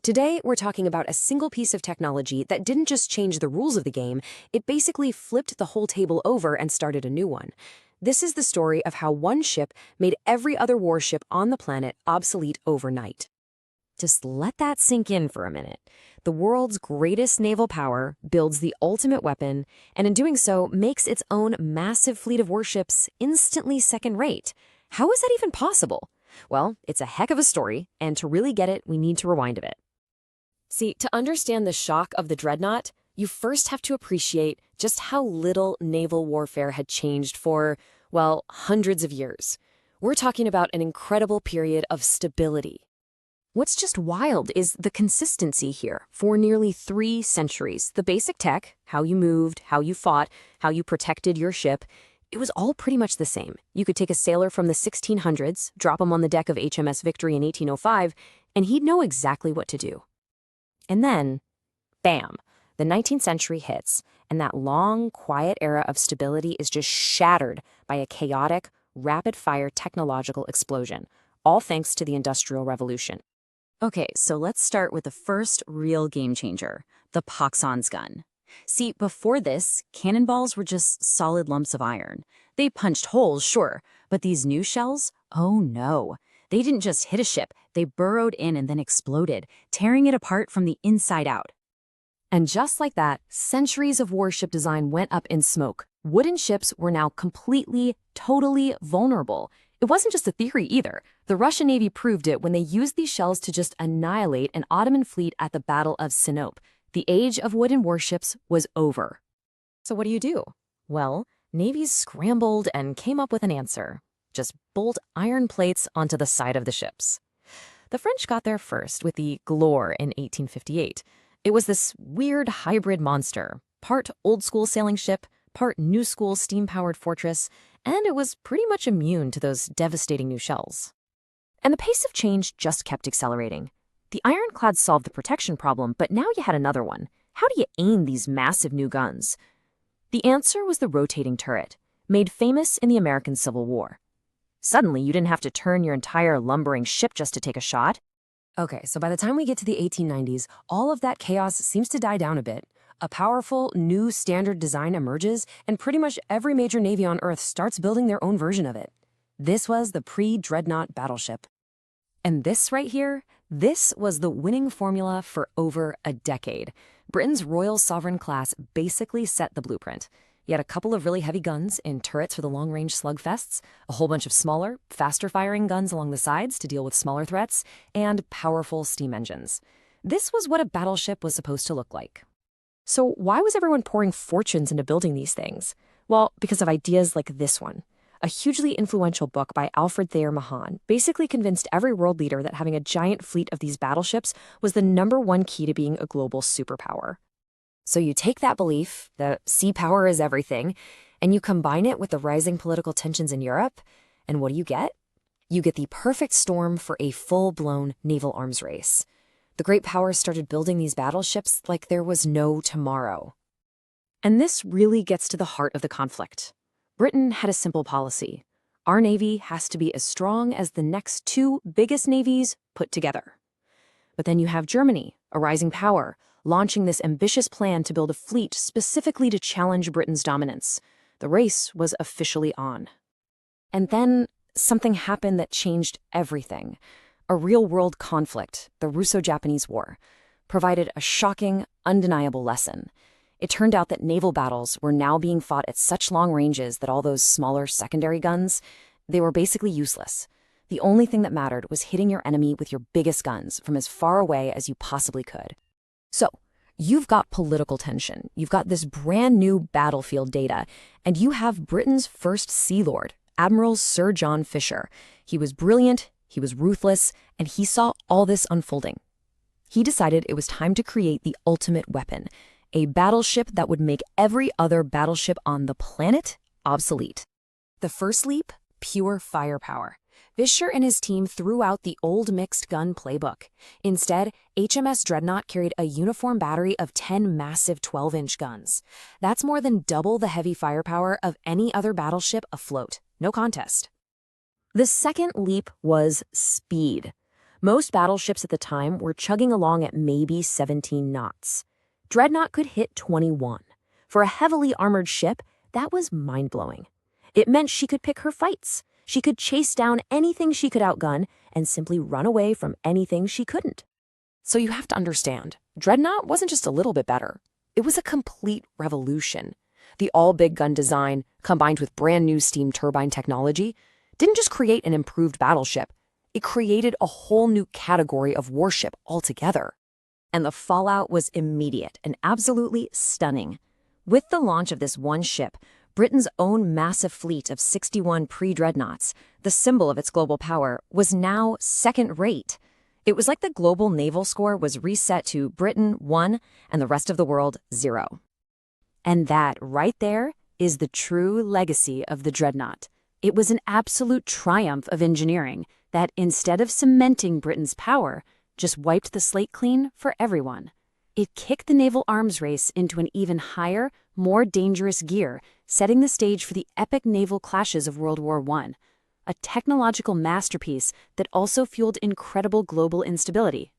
Today, we're talking about a single piece of technology that didn't just change the rules of the game, it basically flipped the whole table over and started a new one. This is the story of how one ship made every other warship on the planet obsolete overnight. Just let that sink in for a minute. The world's greatest naval power builds the ultimate weapon, and in doing so, makes its own massive fleet of warships instantly second-rate. How is that even possible? Well, it's a heck of a story, and to really get it, we need to rewind a bit. See, to understand the shock of the Dreadnought, you first have to appreciate just how little naval warfare had changed for, well, hundreds of years. We're talking about an incredible period of stability. What's just wild is the consistency here. For nearly 3 centuries, the basic tech, how you moved, how you fought, how you protected your ship, it was all pretty much the same. You could take a sailor from the 1600s, drop him on the deck of HMS Victory in 1805, and he'd know exactly what to do. And then, bam, the 19th century hits, and that long, quiet era of stability is just shattered by a chaotic, rapid-fire technological explosion, all thanks to the Industrial Revolution. Okay, so let's start with the first real game changer, the Poxon's gun. See, before this, cannonballs were just solid lumps of iron. They punched holes, sure, but these new shells? Oh no. They didn't just hit a ship, they burrowed in and then exploded, tearing it apart from the inside out. And just like that, centuries of warship design went up in smoke. Wooden ships were now completely, totally vulnerable. It wasn't just a theory either. The Russian Navy proved it when they used these shells to just annihilate an Ottoman fleet at the Battle of Sinope. The age of wooden warships was over. So what do? Well, navies scrambled and came up with an answer. Just bolt iron plates onto the side of the ships. The French got there first with the Gloire in 1858. It was this weird hybrid monster, part old-school sailing ship, part new-school steam-powered fortress, and it was pretty much immune to those devastating new shells. And the pace of change just kept accelerating. The ironclad solved the protection problem, but now you had another one. How do you aim these massive new guns? The answer was the rotating turret, made famous in the American Civil War. Suddenly, you didn't have to turn your entire lumbering ship just to take a shot. Okay, so by the time we get to the 1890s, all of that chaos seems to die down a bit. A powerful, new standard design emerges, and pretty much every major navy on Earth starts building their own version of it. This was the pre-Dreadnought battleship. And this right here, this was the winning formula for over a decade. Britain's Royal Sovereign class basically set the blueprint. You had a couple of really heavy guns in turrets for the long-range slugfests, a whole bunch of smaller, faster-firing guns along the sides to deal with smaller threats, and powerful steam engines. This was what a battleship was supposed to look like. So why was everyone pouring fortunes into building these things? Well, because of ideas like this one. A hugely influential book by Alfred Thayer Mahan basically convinced every world leader that having a giant fleet of these battleships was the #1 key to being a global superpower. So you take that belief, that sea power is everything, and you combine it with the rising political tensions in Europe, and what do you get? You get the perfect storm for a full-blown naval arms race. The great powers started building these battleships like there was no tomorrow. And this really gets to the heart of the conflict. Britain had a simple policy. Our navy has to be as strong as the next 2 biggest navies put together. But then you have Germany, a rising power, launching this ambitious plan to build a fleet specifically to challenge Britain's dominance. The race was officially on. And then something happened that changed everything. A real-world conflict, the Russo-Japanese War, provided a shocking, undeniable lesson. It turned out that naval battles were now being fought at such long ranges that all those smaller secondary guns, they were basically useless. The only thing that mattered was hitting your enemy with your biggest guns from as far away as you possibly could. So, you've got political tension, you've got this brand new battlefield data, and you have Britain's first Sea Lord, Admiral Sir John Fisher. He was brilliant, he was ruthless, and he saw all this unfolding. He decided it was time to create the ultimate weapon, a battleship that would make every other battleship on the planet obsolete. The first leap? Pure firepower. Fisher and his team threw out the old mixed gun playbook. Instead, HMS Dreadnought carried a uniform battery of 10 massive 12-inch guns. That's more than double the heavy firepower of any other battleship afloat. No contest. The second leap was speed. Most battleships at the time were chugging along at maybe 17 knots. Dreadnought could hit 21. For a heavily armored ship, that was mind-blowing. It meant she could pick her fights. She could chase down anything she could outgun and simply run away from anything she couldn't. So you have to understand, Dreadnought wasn't just a little bit better. It was a complete revolution. The all-big gun design, combined with brand new steam turbine technology, didn't just create an improved battleship. It created a whole new category of warship altogether. And the fallout was immediate and absolutely stunning. With the launch of this one ship, Britain's own massive fleet of 61 pre-dreadnoughts, the symbol of its global power, was now second-rate. It was like the global naval score was reset to Britain 1 and the rest of the world 0. And that, right there, is the true legacy of the Dreadnought. It was an absolute triumph of engineering that, instead of cementing Britain's power, just wiped the slate clean for everyone. It kicked the naval arms race into an even higher, more dangerous gear, setting the stage for the epic naval clashes of World War I, a technological masterpiece that also fueled incredible global instability.